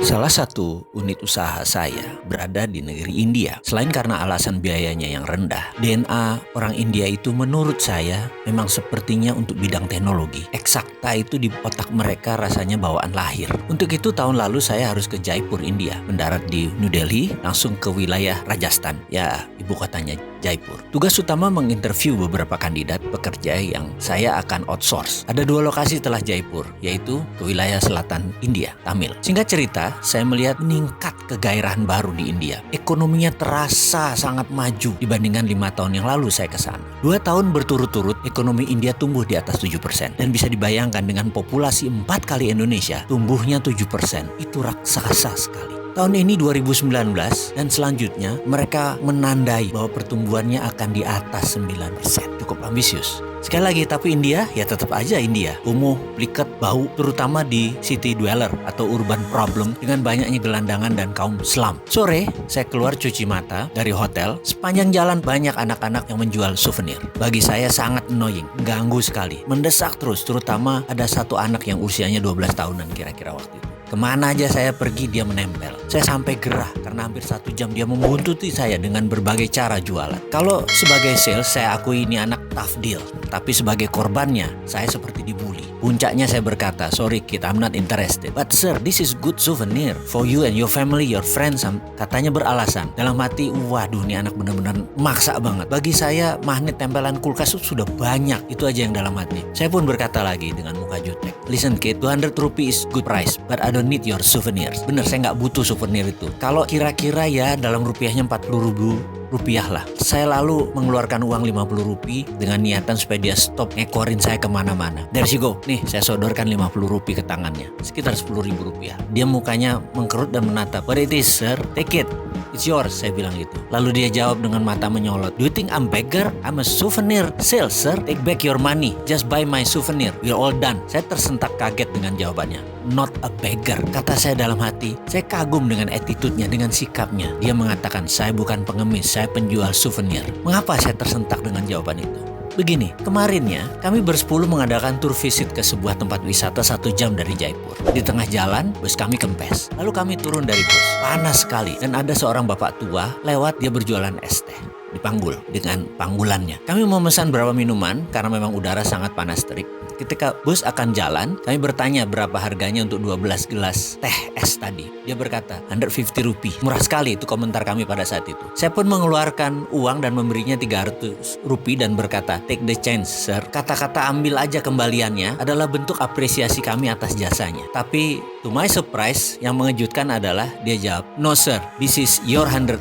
Salah satu unit usaha saya berada di negeri India. Selain karena alasan biayanya yang rendah, DNA orang India itu menurut saya memang sepertinya untuk bidang teknologi. Eksakta itu di otak mereka rasanya bawaan lahir. Untuk itu tahun lalu saya harus ke Jaipur, India. Mendarat di New Delhi, langsung ke wilayah Rajasthan. Ya, ibu kotanya Jaipur. Tugas utama menginterview beberapa kandidat pekerja yang saya akan outsource. Ada 2 lokasi setelah Jaipur, yaitu ke wilayah selatan India, Tamil. Singkat cerita, saya melihat meningkat kegairahan baru di India. Ekonominya terasa sangat maju dibandingkan 5 tahun yang lalu saya ke sana. 2 tahun berturut-turut, ekonomi India tumbuh di atas 7%. Dan bisa dibayangkan dengan populasi 4 kali Indonesia, tumbuhnya 7%. Itu raksasa sekali. Tahun ini 2019 dan selanjutnya mereka menandai bahwa pertumbuhannya akan di atas 9%. Cukup ambisius. Sekali lagi, tapi India ya tetap aja India. Kumuh, pliket, bau, terutama di city dweller atau urban problem dengan banyaknya gelandangan dan kaum slum. Sore, saya keluar cuci mata dari hotel. Sepanjang jalan banyak anak-anak yang menjual souvenir. Bagi saya sangat annoying, ganggu sekali. Mendesak terus, terutama ada satu anak yang usianya 12 tahunan kira-kira waktu itu. Kemana aja saya pergi dia menempel. Saya sampai gerah karena hampir 1 jam dia membuntuti saya dengan berbagai cara jualan. Kalau sebagai sales saya akui ini anak tough deal. Tapi sebagai korbannya saya seperti dibully. Puncaknya saya berkata, sorry kid, I'm not interested. But sir, this is good souvenir for you and your family, your friends. Katanya beralasan. Dalam hati, waduh ini anak benar-benar maksa banget. Bagi saya magnet tempelan kulkas itu sudah banyak. Itu aja yang dalam hati. Saya pun berkata lagi dengan muka jutek. Listen kid, 200 rupiah is good price, but I don't need your souvenirs. Bener, saya nggak butuh souvenir itu. Kalau kira-kira ya dalam rupiahnya 40.000 rupiah lah. Saya lalu mengeluarkan uang 50 rupiah dengan niatan supaya dia stop ngekorin saya kemana-mana. There you go. Nih, saya sodorkan 50 rupiah ke tangannya. Sekitar 10.000 rupiah. Dia mukanya mengkerut dan menatap. What it is, sir? Take it. It's yours, saya bilang gitu. Lalu dia jawab dengan mata menyolot. Do you think I'm beggar? I'm a souvenir sales, sir. Take back your money. Just buy my souvenir. We're all done. Saya tersentak kaget dengan jawabannya. Not a beggar, kata saya dalam hati. Saya kagum dengan attitude-nya, dengan sikapnya. Dia mengatakan, saya bukan pengemis, saya penjual souvenir. Mengapa saya tersentak dengan jawaban itu? Begini, kemarinnya kami bersepuluh mengadakan tour visit ke sebuah tempat wisata 1 jam dari Jaipur. Di tengah jalan, bus kami kempes. Lalu kami turun dari bus. Panas sekali. Dan ada seorang bapak tua lewat, dia berjualan es teh. Dipanggul dengan panggulannya. Kami memesan beberapa minuman karena memang udara sangat panas terik. Ketika bus akan jalan, kami bertanya berapa harganya untuk 12 gelas teh es tadi. Dia berkata, 150 rupiah. Murah sekali, itu komentar kami pada saat itu. Saya pun mengeluarkan uang dan memberinya 300 rupiah dan berkata, take the chance, sir. Kata-kata ambil aja kembaliannya adalah bentuk apresiasi kami atas jasanya. Tapi, to my surprise, yang mengejutkan adalah dia jawab, no sir, this is your 150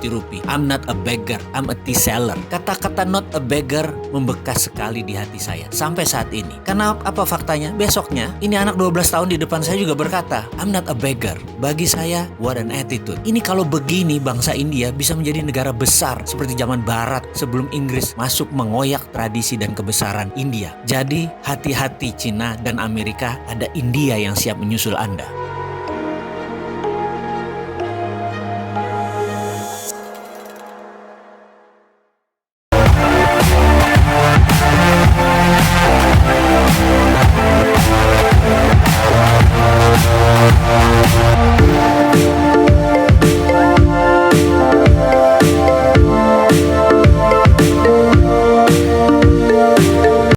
rupiah. I'm not a beggar, I'm a tea seller. Kata-kata not a beggar membekas sekali di hati saya sampai saat ini. Karena apa faktanya? Besoknya, ini anak 12 tahun di depan saya juga berkata, I'm not a beggar. Bagi saya, what an attitude. Ini kalau begini bangsa India bisa menjadi negara besar seperti zaman Barat sebelum Inggris masuk mengoyak tradisi dan kebesaran India. Jadi, hati-hati Cina dan Amerika, ada India yang siap menyusul Anda.